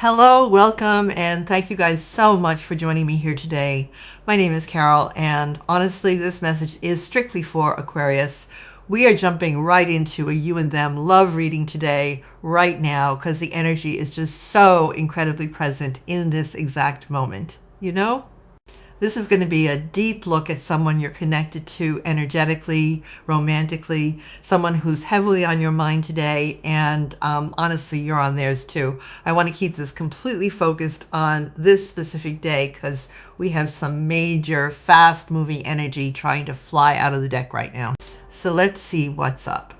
Hello, welcome, and thank you guys so much for joining me here today. My name is Carol, and honestly, this message is strictly for Aquarius. We are jumping right into a you and them love reading today, right now, because the energy is just so incredibly present in this exact moment. You know? This is going to be a deep look at someone you're connected to energetically, romantically, someone who's heavily on your mind today, and honestly, you're on theirs too. I want to keep this completely focused on this specific day because we have some major, fast-moving energy trying to fly out of the deck right now. So let's see what's up.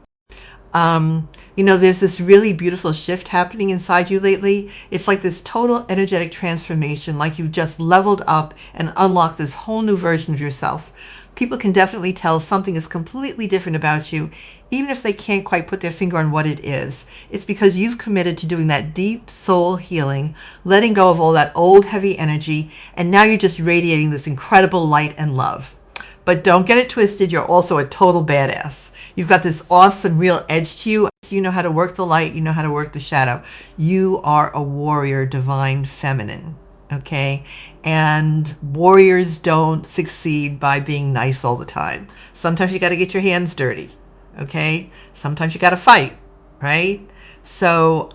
There's this really beautiful shift happening inside you lately. It's like this total energetic transformation, like you've just leveled up and unlocked this whole new version of yourself. People can definitely tell something is completely different about you, even if they can't quite put their finger on what it is. It's because you've committed to doing that deep soul healing, letting go of all that old heavy energy, and now you're just radiating this incredible light and love. But don't get it twisted, you're also a total badass. You've got this awesome real edge to you. You know how to work the light. You know how to work the shadow. You are a warrior, divine feminine. Okay? And warriors don't succeed by being nice all the time. Sometimes you got to get your hands dirty. Okay? Sometimes you got to fight. Right? So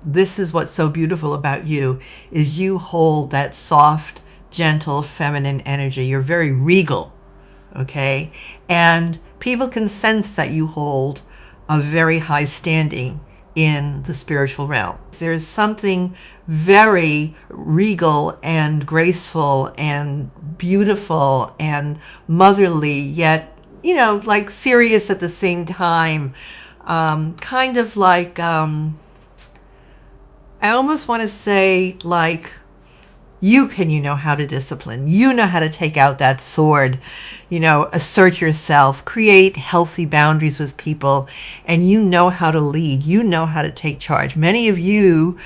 this is what's so beautiful about you, is you hold that soft, gentle, feminine energy. You're very regal. Okay? And people can sense that you hold a very high standing in the spiritual realm. There's something very regal and graceful and beautiful and motherly, yet, like serious at the same time. Kind of like, I almost want to say like, you know how to discipline. You know how to take out that sword, assert yourself, create healthy boundaries with people, and you know how to lead. You know how to take charge. Many of you,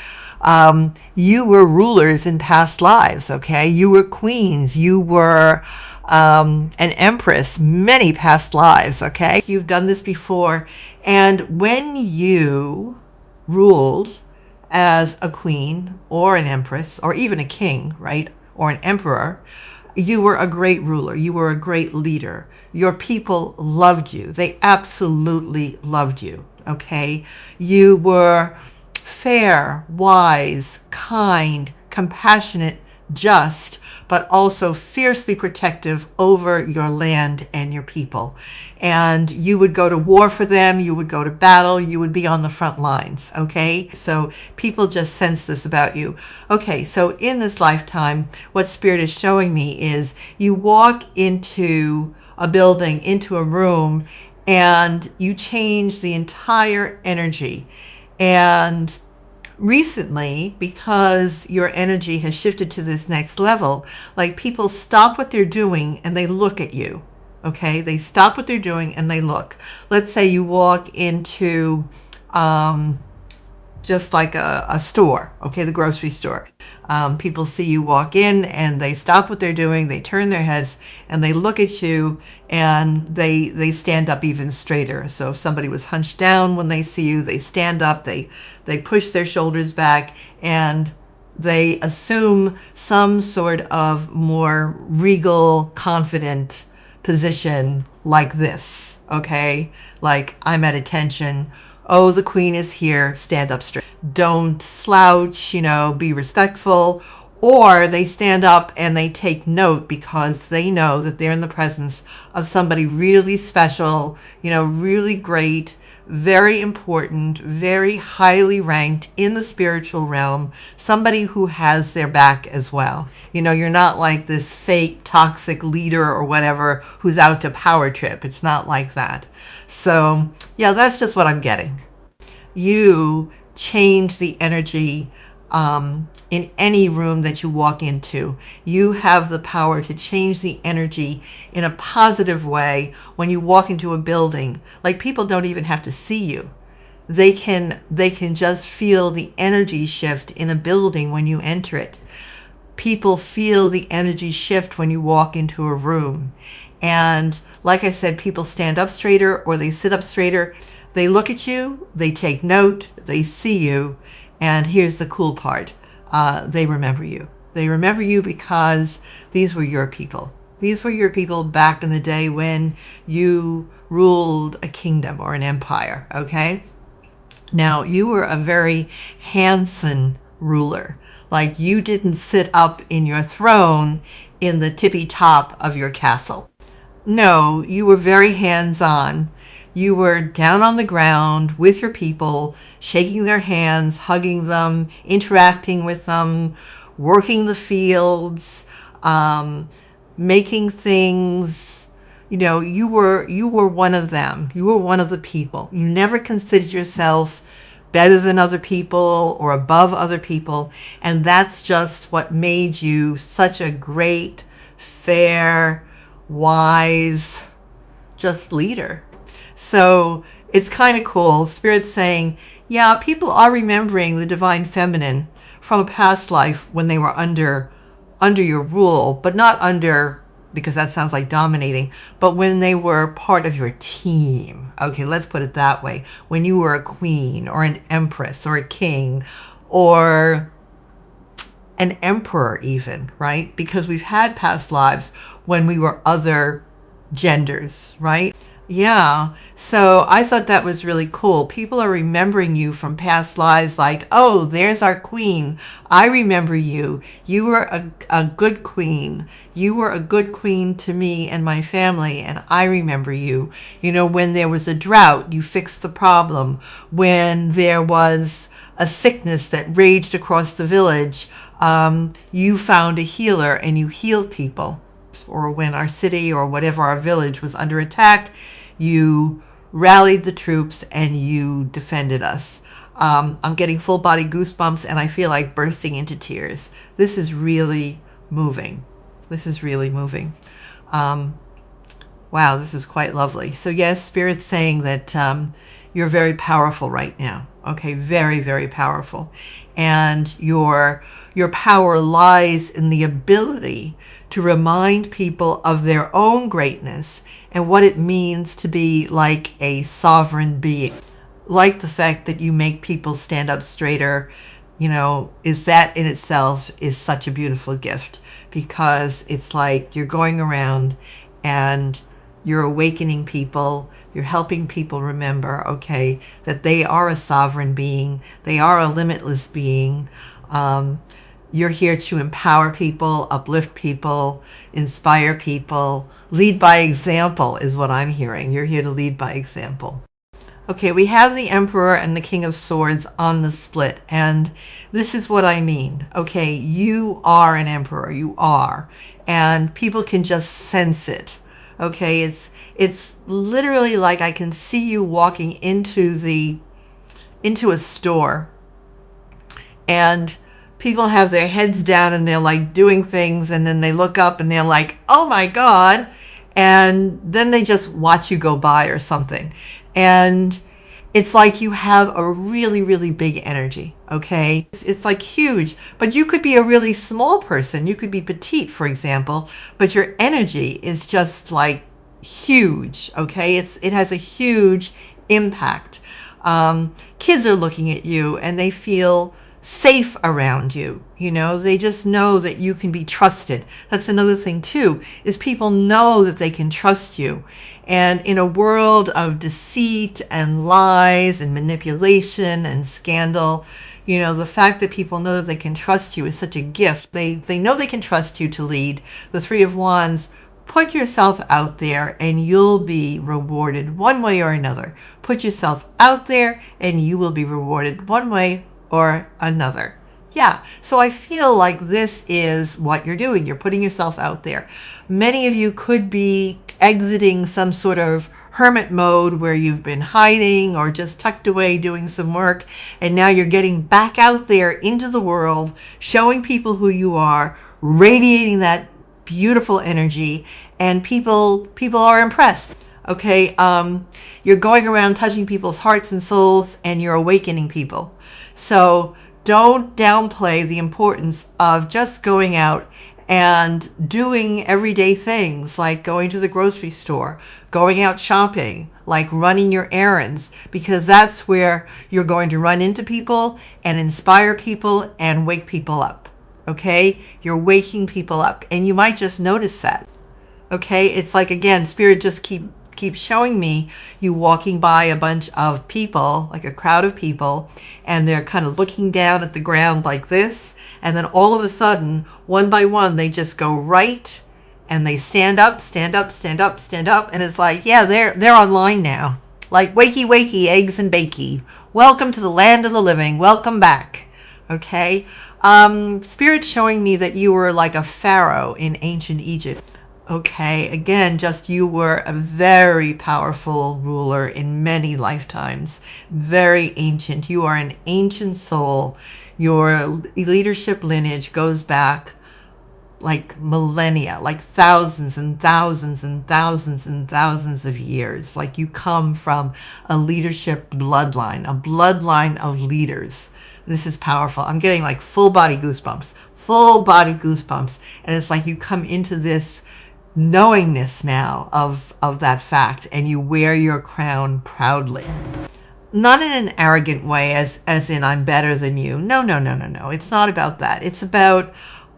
you were rulers in past lives, okay? You were queens. You were an empress, many past lives, okay? You've done this before. And when you ruled as a queen or an empress or even a king, right? Or an emperor, you were a great ruler. You were a great leader. Your people loved you. They absolutely loved you, okay? You were fair, wise, kind, compassionate, just, but also fiercely protective over your land and your people. And you would go to war for them, you would go to battle, you would be on the front lines, okay? So people just sense this about you. Okay, so in this lifetime, what Spirit is showing me is you walk into a building, into a room, and you change the entire energy. And recently, because your energy has shifted to this next level, like people stop what they're doing and they look at you. Okay, they stop what they're doing and they look. Let's say you walk into just like a store, okay, the grocery store. People see you walk in and they stop what they're doing, they turn their heads and they look at you, and they stand up even straighter. So if somebody was hunched down, when they see you, they stand up, they push their shoulders back, and they assume some sort of more regal, confident position like this, okay? Like, I'm at attention. Oh, the queen is here. Stand up straight. Don't slouch, be respectful. Or they stand up and they take note because they know that they're in the presence of somebody really special, really great, very important, very highly ranked in the spiritual realm, somebody who has their back as well. You're not like this fake toxic leader or whatever who's out to power trip. It's not like that. So yeah, that's just what I'm getting. You change the energy in any room that you walk into. You have the power to change the energy in a positive way when you walk into a building. Like, people don't even have to see you. They can just feel the energy shift in a building when you enter it. People feel the energy shift when you walk into a room. And like I said, people stand up straighter or they sit up straighter. They look at you, they take note, they see you, and here's the cool part. they remember you. They remember you because these were your people. These were your people back in the day when you ruled a kingdom or an empire, okay? Now, you were a very handsome ruler. Like, you didn't sit up in your throne in the tippy top of your castle. No, you were very hands-on. You were down on the ground with your people, shaking their hands, hugging them, interacting with them, working the fields, making things. You know, you were one of them. You were one of the people. You never considered yourself better than other people or above other people. And that's just what made you such a great, fair, wise, just leader. So it's kind of cool. Spirit's saying, yeah, people are remembering the divine feminine from a past life when they were under your rule, but not under, because that sounds like dominating, but when they were part of your team. Okay, let's put it that way. When you were a queen or an empress or a king or an emperor even, right? Because we've had past lives when we were other genders, right? Yeah, so I thought that was really cool. People are remembering you from past lives like, oh, there's our queen. I remember you. You were a good queen. You were a good queen to me and my family, and I remember you. You know, when there was a drought, you fixed the problem. When there was a sickness that raged across the village, you found a healer and you healed people. Or when our city or whatever our village was under attack, you rallied the troops and you defended us. I'm getting full body goosebumps and I feel like bursting into tears. This is really moving. This is really moving. Wow, this is quite lovely. So yes, Spirit's saying that you're very powerful right now. Okay, very, very powerful. And your power lies in the ability to remind people of their own greatness and what it means to be like a sovereign being. Like the fact that you make people stand up straighter, you know, is that in itself is such a beautiful gift, because it's like you're going around and you're awakening people, you're helping people remember, okay, that they are a sovereign being, they are a limitless being. You're here to empower people, uplift people, inspire people. Lead by example is what I'm hearing. You're here to lead by example. Okay, we have the Emperor and the King of Swords on the split, and this is what I mean. Okay, you are an emperor, you are, and people can just sense it. Okay, it's literally like I can see you walking into a store, and people have their heads down and they're like doing things, and then they look up and they're like, oh my God, and then they just watch you go by or something. And it's like you have a really, really big energy, okay? It's like huge, but you could be a really small person. You could be petite, for example, but your energy is just like huge, okay? It has a huge impact. Kids are looking at you and they feel safe around you. You know, they just know that you can be trusted. That's another thing too, is people know that they can trust you. And in a world of deceit and lies and manipulation and scandal, you know, the fact that people know that they can trust you is such a gift. They know they can trust you to lead. The Three of Wands, put yourself out there and you'll be rewarded one way or another. Put yourself out there and you will be rewarded one way or another. Yeah, so I feel like this is what you're doing. You're putting yourself out there. Many of you could be exiting some sort of hermit mode where you've been hiding or just tucked away doing some work, and now you're getting back out there into the world, showing people who you are, radiating that beautiful energy, and people are impressed. Okay, you're going around touching people's hearts and souls, and you're awakening people. So don't downplay the importance of just going out and doing everyday things like going to the grocery store, going out shopping, like running your errands, because that's where you're going to run into people and inspire people and wake people up. Okay? You're waking people up, and you might just notice that. Okay? It's like, again, Spirit just keeps showing me you walking by a bunch of people, like a crowd of people, and they're kind of looking down at the ground like this. And then all of a sudden, one by one, they just go right and they stand up, stand up, stand up, stand up. And it's like, yeah, they're online now. Like, wakey, wakey, eggs and bakey. Welcome to the land of the living. Welcome back. Okay. Spirit showing me that you were like a pharaoh in ancient Egypt. Okay. Again, just you were a very powerful ruler in many lifetimes. Very ancient. You are an ancient soul. Your leadership lineage goes back like millennia, like thousands and thousands and thousands and thousands of years. Like you come from a leadership bloodline, a bloodline of leaders. This is powerful. I'm getting like full body goosebumps, full body goosebumps. And it's like you come into this knowingness now of that fact, and you wear your crown proudly. Not in an arrogant way, as in I'm better than you. No, no, no, no, no. It's not about that. It's about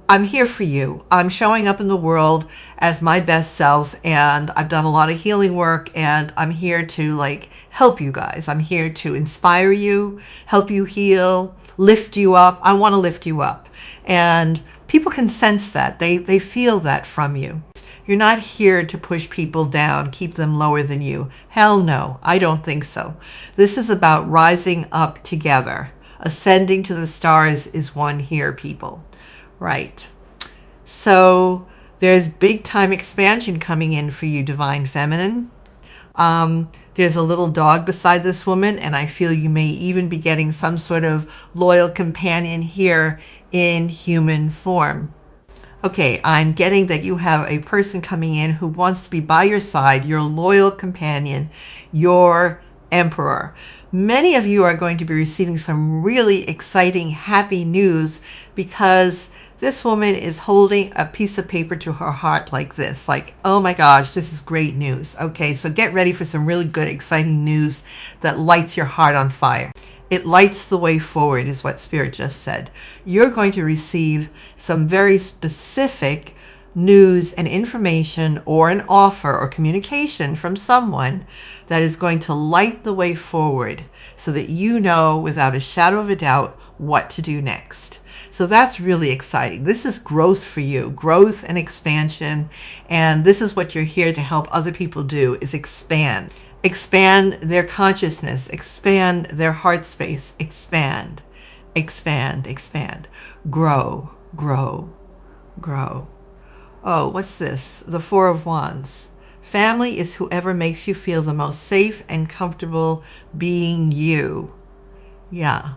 I'm here for you. I'm showing up in the world as my best self, and I've done a lot of healing work, and I'm here to like help you guys. I'm here to inspire you, help you heal, lift you up. I want to lift you up. And people can sense that. They feel that from you. You're not here to push people down, keep them lower than you. Hell no, I don't think so. This is about rising up together. Ascending to the stars is one here, people. Right. So there's big time expansion coming in for you, Divine Feminine. There's a little dog beside this woman, and I feel you may even be getting some sort of loyal companion here in human form. Okay, I'm getting that you have a person coming in who wants to be by your side, your loyal companion, your emperor. Many of you are going to be receiving some really exciting, happy news, because this woman is holding a piece of paper to her heart like this, like, oh my gosh, this is great news. Okay, so get ready for some really good, exciting news that lights your heart on fire. It lights the way forward, is what Spirit just said. You're going to receive some very specific news and information, or an offer or communication from someone that is going to light the way forward, so that you know without a shadow of a doubt what to do next. So that's really exciting. This is growth for you, growth and expansion. And this is what you're here to help other people do, is expand. Expand their consciousness, expand their heart space, expand, expand, expand, grow, grow, grow. Oh, what's this? The Four of Wands. Family is whoever makes you feel the most safe and comfortable being you. Yeah.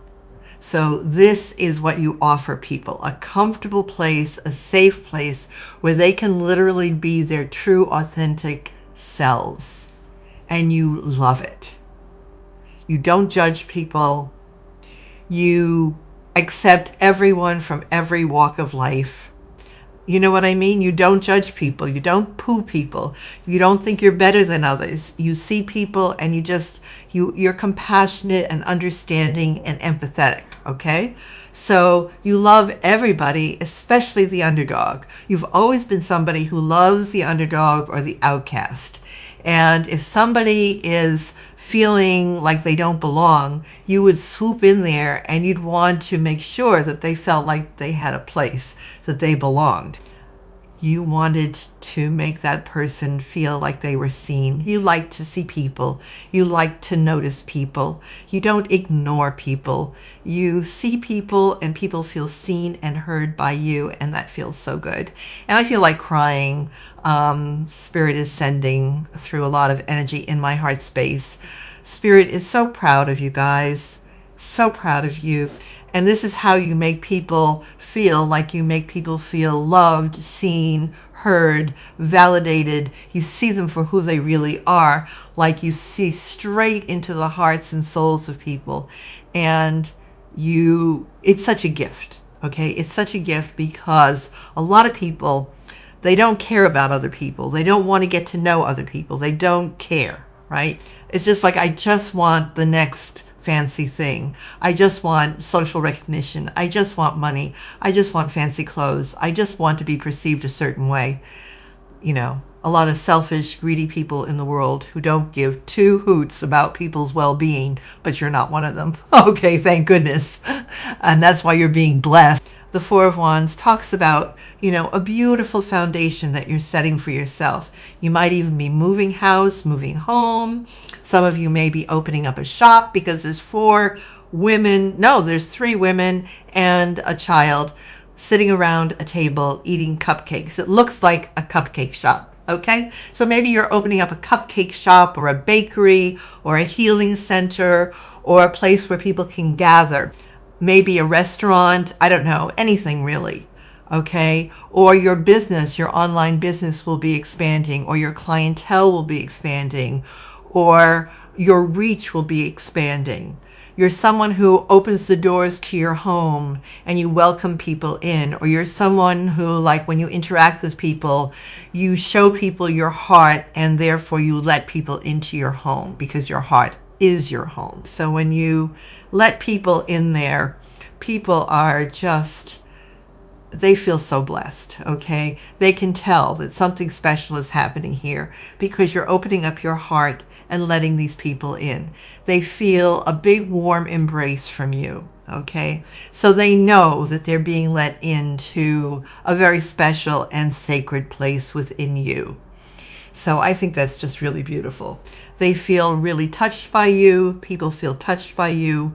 So this is what you offer people, a comfortable place, a safe place where they can literally be their true, authentic selves. And you love it. You don't judge people. You accept everyone from every walk of life. You know what I mean? You don't judge people. You don't poo people. You don't think you're better than others. You see people and you're compassionate and understanding and empathetic, okay? So you love everybody, especially the underdog. You've always been somebody who loves the underdog or the outcast. And if somebody is feeling like they don't belong, you would swoop in there and you'd want to make sure that they felt like they had a place, that they belonged. You wanted to make that person feel like they were seen. You like to see people. You like to notice people. You don't ignore people. You see people and people feel seen and heard by you, and that feels so good. And I feel like crying. Spirit is sending through a lot of energy in my heart space. Spirit is so proud of you guys. So proud of you. And this is how you make people feel, like you make people feel loved, seen, heard, validated. You see them for who they really are, like you see straight into the hearts and souls of people. And it's such a gift, Okay, it's such a gift because a lot of people, they don't care about other people. They don't want to get to know other people. They don't care, right? It's just like, I just want the next fancy thing. I just want social recognition. I just want money. I just want fancy clothes. I just want to be perceived a certain way. You know, a lot of selfish, greedy people in the world who don't give two hoots about people's well-being, but you're not one of them. Okay, thank goodness. And that's why you're being blessed. The Four of Wands talks about, you know, a beautiful foundation that you're setting for yourself. You might even be moving house, moving home. Some of you may be opening up a shop because there's there's 3 women and a child sitting around a table eating cupcakes. It looks like a cupcake shop. Okay, so maybe you're opening up a cupcake shop or a bakery or a healing center or a place where people can gather. Maybe a restaurant, I don't know, anything really. Okay, or your business, your online business will be expanding, or your clientele will be expanding, or your reach will be expanding. You're someone who opens the doors to your home and you welcome people in, or you're someone who, like, when you interact with people, you show people your heart and therefore you let people into your home because your heart is your home. So when you let people in there, people are just, they feel so blessed, okay? They can tell that something special is happening here because you're opening up your heart and letting these people in. They feel a big warm embrace from you, okay? So they know that they're being let into a very special and sacred place within you. So I think that's just really beautiful. They feel really touched by you. People feel touched by you.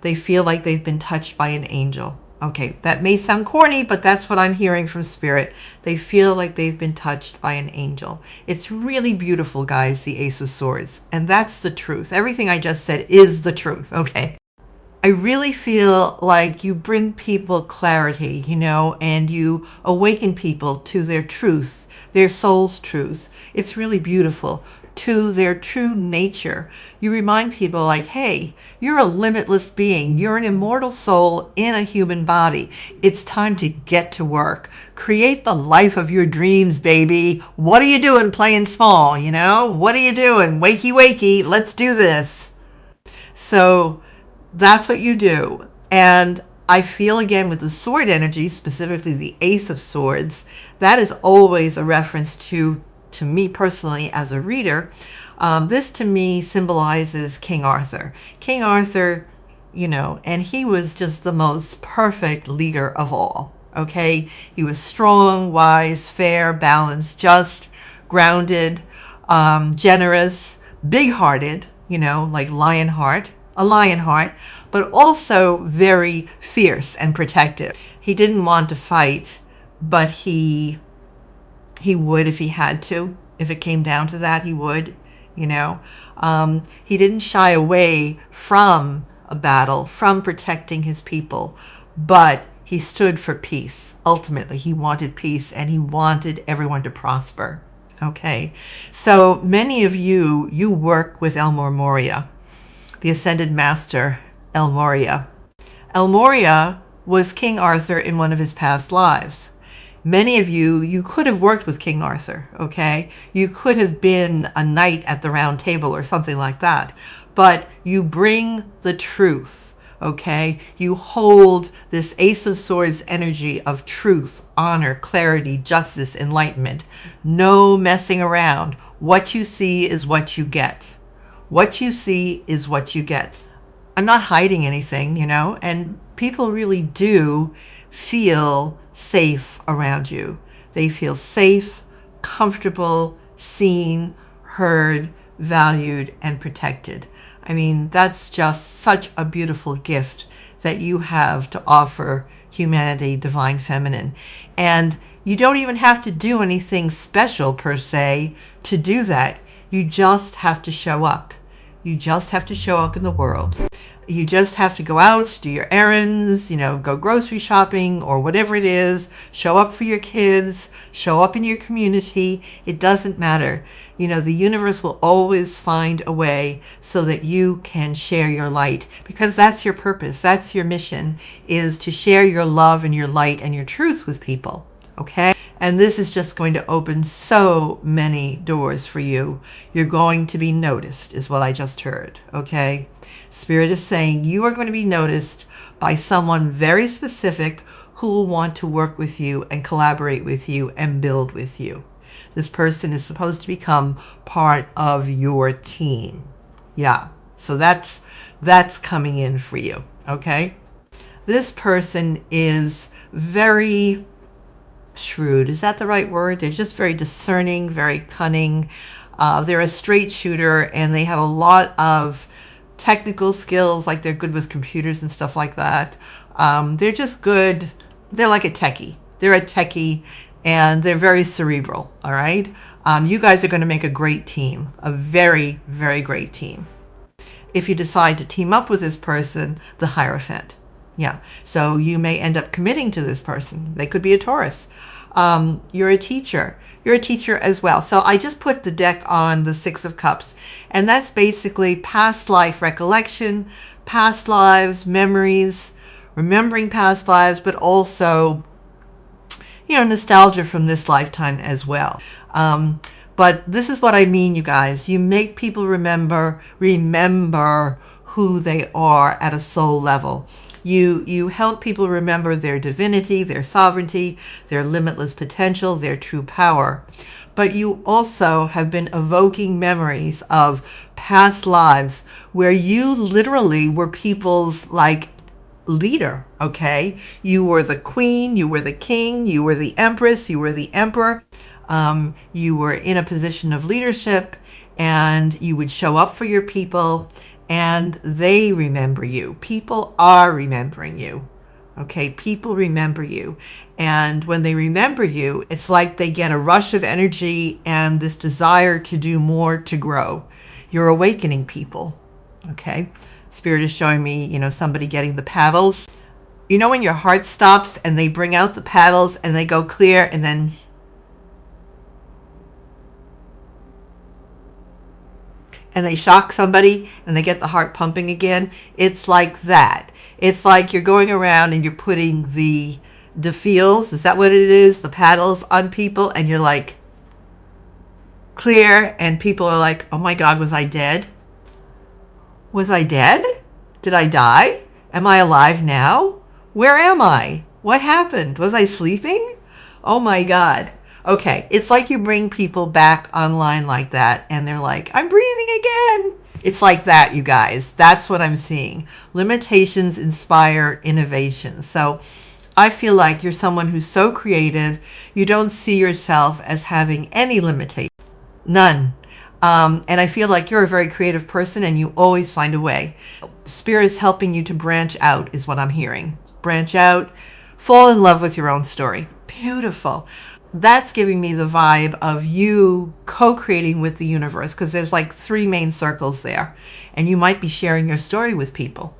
They feel like they've been touched by an angel. Okay, that may sound corny, but that's what I'm hearing from Spirit. They feel like they've been touched by an angel. It's really beautiful, guys, the Ace of Swords. And that's the truth. Everything I just said is the truth, okay? I really feel like you bring people clarity, you know, and you awaken people to their truth, their soul's truth. It's really beautiful. To their true nature. You remind people like, hey, you're a limitless being. You're an immortal soul in a human body. It's time to get to work. Create the life of your dreams, baby. What are you doing playing small, you know? What are you doing? Wakey, wakey. Let's do this. So that's what you do. And I feel, again, with the sword energy, specifically the Ace of Swords, that is always a reference to me personally as a reader. This to me symbolizes King Arthur. King Arthur, you know, and he was just the most perfect leader of all, okay? He was strong, wise, fair, balanced, just, grounded, generous, big-hearted, you know, like a lion heart, but also very fierce and protective. He didn't want to fight, but he would if he had to. If it came down to that, he would, you know. He didn't shy away from a battle, from protecting his people, but he stood for peace. Ultimately, he wanted peace and he wanted everyone to prosper, okay? So many of you work with El Moria, the Ascended Master, El Moria. El Moria was King Arthur in one of his past lives. Many of you could have worked with King Arthur, okay? You could have been a knight at the round table or something like that. But you bring the truth, okay? You hold this Ace of Swords energy of truth, honor, clarity, justice, enlightenment. No messing around. What you see is what you get. What you see is what you get. I'm not hiding anything, you know? And people really do feel safe around you. They feel safe, comfortable, seen, heard, valued, and protected. I mean, that's just such a beautiful gift that you have to offer humanity, Divine Feminine. And you don't even have to do anything special per se to do that. You just have to show up. You just have to show up in the world. You just have to go out, do your errands, go grocery shopping or whatever it is, show up for your kids, show up in your community. It doesn't matter. The universe will always find a way so that you can share your light, because that's your purpose. That's your mission, is to share your love and your light and your truth with people. Okay? And this is just going to open so many doors for you. You're going to be noticed, is what I just heard. Okay? Spirit is saying you are going to be noticed by someone very specific who will want to work with you and collaborate with you and build with you. This person is supposed to become part of your team. Yeah. So that's coming in for you. Okay? This person is very shrewd. Is that the right word? They're just very discerning, very cunning. They're a straight shooter, and they have a lot of technical skills, like they're good with computers and stuff like that. They're just good. They're like a techie. They're a techie, and they're very cerebral. All right. You guys are going to make a great team, a very, very great team. If you decide to team up with this person, the Hierophant. Yeah. So you may end up committing to this person. They could be a Taurus. You're a teacher. You're a teacher as well. So I just put the deck on the Six of Cups, and that's basically past life recollection, past lives, memories, remembering past lives, but also, nostalgia from this lifetime as well. But this is what I mean, you guys. You make people remember who they are at a soul level. You help people remember their divinity, their sovereignty, their limitless potential, their true power. But you also have been evoking memories of past lives where you literally were people's leader, okay? You were the queen, you were the king, you were the empress, you were the emperor. You were in a position of leadership, and you would show up for your people, and they remember you. People are remembering you. Okay, people remember you. And when they remember you, it's like they get a rush of energy and this desire to do more, to grow. You're awakening people. Okay, Spirit is showing me, somebody getting the paddles. When your heart stops and they bring out the paddles and they go clear, and then they shock somebody and they get the heart pumping again. It's like that. It's like you're going around and you're putting the feels, is that what it is? The paddles on people, and you're like clear, and people are like, oh my God, was I dead? Was I dead? Did I die? Am I alive now? Where am I? What happened? Was I sleeping? Oh my God. Okay, it's like you bring people back online like that, and they're like, I'm breathing again. It's like that, you guys. That's what I'm seeing. Limitations inspire innovation. So I feel like you're someone who's so creative, you don't see yourself as having any limitation. None. And I feel like you're a very creative person, and you always find a way. Spirit's helping you to branch out, is what I'm hearing. Branch out, fall in love with your own story. Beautiful. That's giving me the vibe of you co-creating with the universe, because there's like 3 main circles there, and you might be sharing your story with people.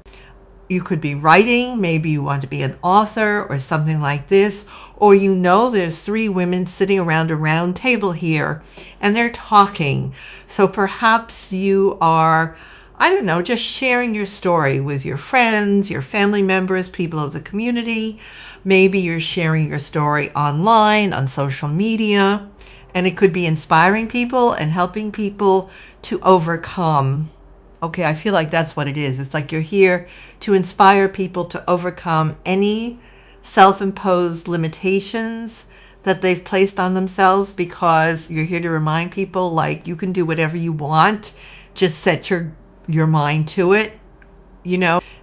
You could be writing, maybe you want to be an author or something like this, or there's 3 women sitting around a round table here and they're talking. So perhaps you are, I don't know, just sharing your story with your friends, your family members, people of the community. Maybe you're sharing your story online, on social media, and it could be inspiring people and helping people to overcome. Okay, I feel like that's what it is. It's like you're here to inspire people to overcome any self-imposed limitations that they've placed on themselves, because you're here to remind people, like, you can do whatever you want. Just set your mind to it,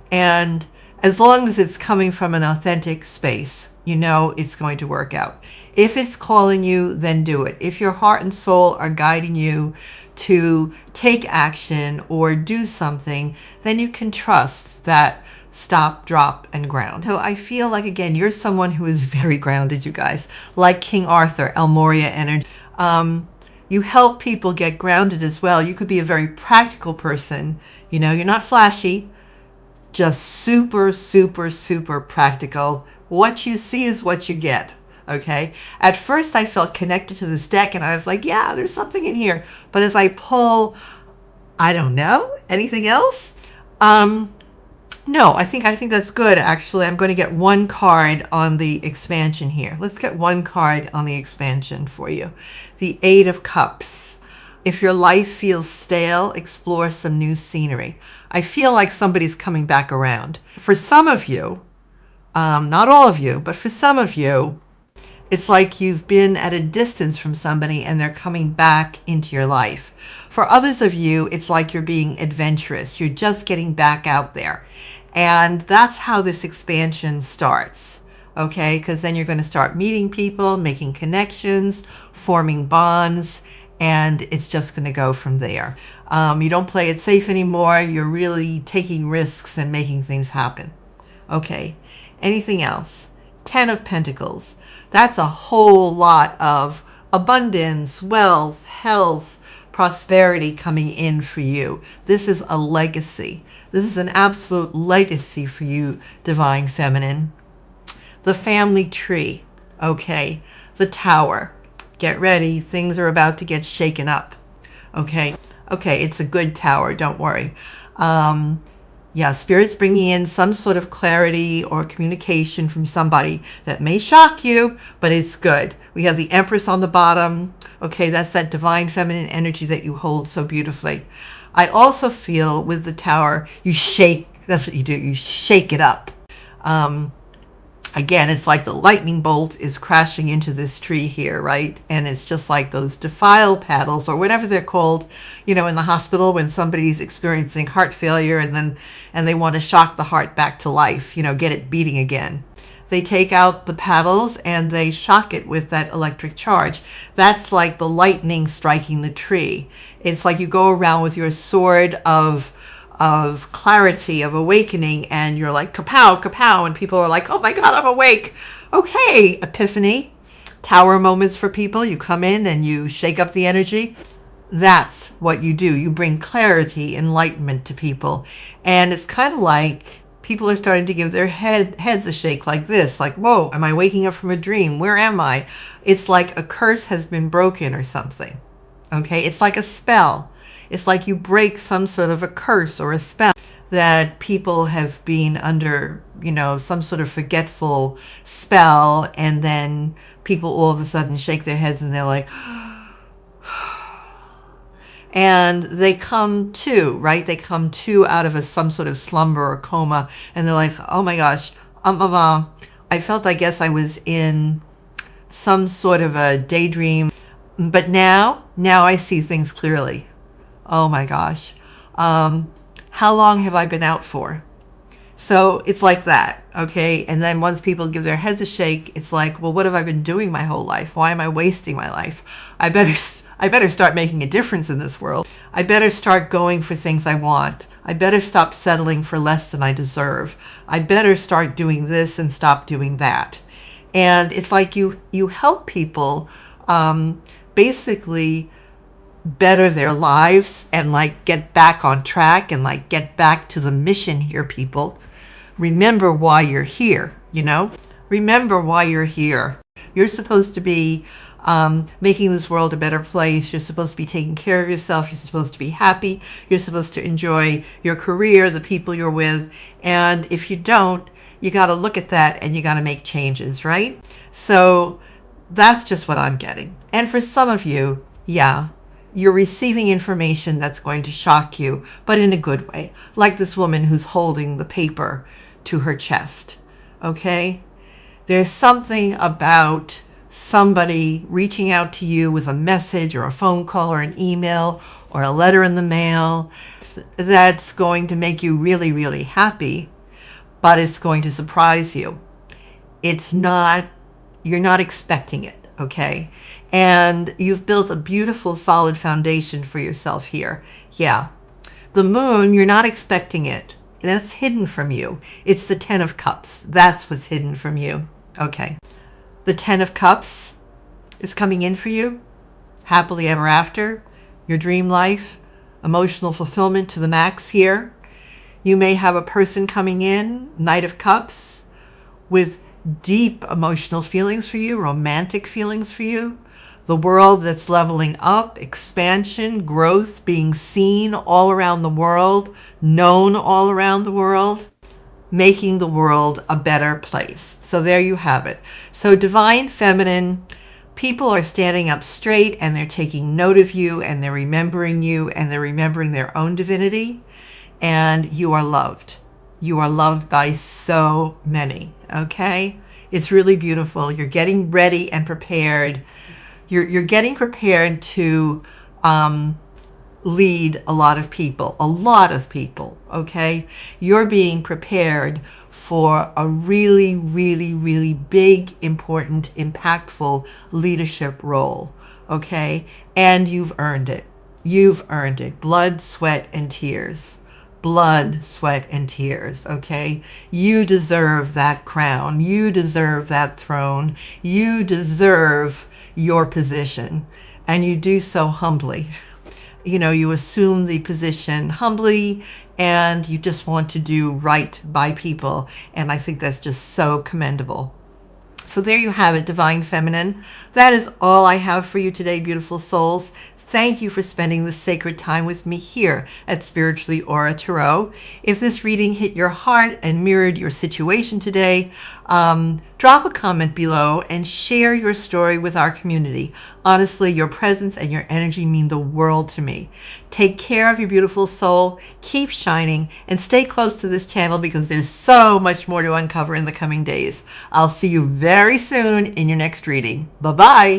and as long as it's coming from an authentic space, it's going to work out. If it's calling you, then do it. If your heart and soul are guiding you to take action or do something, then you can trust that stop, drop, and ground. So I feel like, again, you're someone who is very grounded, you guys, like King Arthur, Elmoria energy. You help people get grounded as well. You could be a very practical person. You're not flashy. just super, super, super practical. What you see is what you get. Okay. At first I felt connected to this deck and I was like, yeah, there's something in here. But as I pull, I don't know, anything else? No, I think that's good. Actually, I'm going to get one card on the expansion here. Let's get one card on the expansion for you. The Eight of Cups. If your life feels stale, explore some new scenery. I feel like somebody's coming back around. For some of you, not all of you, but for some of you, it's like you've been at a distance from somebody and they're coming back into your life. For others of you, it's like you're being adventurous. You're just getting back out there. And that's how this expansion starts, okay? Because then you're going to start meeting people, making connections, forming bonds, and it's just going to go from there. You don't play it safe anymore. You're really taking risks and making things happen. Okay, anything else? 10 of Pentacles. That's a whole lot of abundance, wealth, health, prosperity coming in for you. This is a legacy. This is an absolute legacy for you, Divine Feminine. The family tree. Okay. The Tower. Get ready. Things are about to get shaken up. Okay. Okay. It's a good tower. Don't worry. Yeah, Spirit's bringing in some sort of clarity or communication from somebody that may shock you, but it's good. We have the Empress on the bottom. Okay, that's that Divine Feminine energy that you hold so beautifully. I also feel with the Tower, you shake. That's what you do. You shake it up. Again, it's like the lightning bolt is crashing into this tree here, right? And it's just like those defile paddles or whatever they're called, you know, in the hospital when somebody's experiencing heart failure and they want to shock the heart back to life, you know, get it beating again. They take out the paddles and they shock it with that electric charge. That's like the lightning striking the tree. It's like you go around with your sword of clarity, of awakening, and you're like kapow, kapow, and people are like, oh my God, I'm awake. Okay, epiphany, tower moments for people. You come in and you shake up the energy. That's what you do. You bring clarity, enlightenment to people. And it's kind of like people are starting to give their heads a shake like this, like, whoa, am I waking up from a dream? Where am I? It's like a curse has been broken or something. Okay, it's like a spell. It's like you break some sort of a curse or a spell that people have been under, you know, some sort of forgetful spell, and then people all of a sudden shake their heads and they're like, and they come to, right? They come to out of some sort of slumber or coma, and they're like, oh my gosh, I felt, I guess I was in some sort of a daydream, but now I see things clearly. Oh my gosh. How long have I been out for? So it's like that, okay? And then once people give their heads a shake, it's like, well, what have I been doing my whole life? Why am I wasting my life? I better start making a difference in this world. I better start going for things I want. I better stop settling for less than I deserve. I better start doing this and stop doing that. And it's like you help people basically better their lives and like get back on track and like get back to the mission here, people. Remember why you're here, you know? Remember why you're here. You're supposed to be making this world a better place. You're supposed to be taking care of yourself. You're supposed to be happy. You're supposed to enjoy your career, the people you're with. And if you don't, you got to look at that and you got to make changes, right? So that's just what I'm getting. And for some of you, yeah, you're receiving information that's going to shock you, but in a good way. Like this woman who's holding the paper to her chest, okay? There's something about somebody reaching out to you with a message or a phone call or an email or a letter in the mail that's going to make you really, really happy, but it's going to surprise you. You're not expecting it, okay? And you've built a beautiful, solid foundation for yourself here. Yeah. The moon, you're not expecting it. That's hidden from you. It's the 10 of Cups. That's what's hidden from you. Okay. The 10 of Cups is coming in for you. Happily ever after. Your dream life. Emotional fulfillment to the max here. You may have a person coming in, Knight of Cups, with deep emotional feelings for you, romantic feelings for you. The world that's leveling up, expansion, growth, being seen all around the world, known all around the world, making the world a better place. So there you have it. So divine feminine, people are standing up straight and they're taking note of you and they're remembering you and they're remembering their own divinity, and you are loved. You are loved by so many, okay? It's really beautiful. You're getting ready and prepared. You're getting prepared to lead a lot of people, okay? You're being prepared for a really, really, really big, important, impactful leadership role, okay? And you've earned it. You've earned it. Blood, sweat, and tears. Blood, sweat, and tears, okay? You deserve that crown. You deserve that throne. You deserve your position, and you do so humbly. You know, you assume the position humbly, and you just want to do right by people, and I think that's just so commendable. So there you have it, Divine Feminine. That is all I have for you today, beautiful souls. Thank you for spending this sacred time with me here at Spiritually Aura Tarot. If this reading hit your heart and mirrored your situation today, drop a comment below and share your story with our community. Honestly, your presence and your energy mean the world to me. Take care of your beautiful soul, keep shining, and stay close to this channel because there's so much more to uncover in the coming days. I'll see you very soon in your next reading. Bye-bye.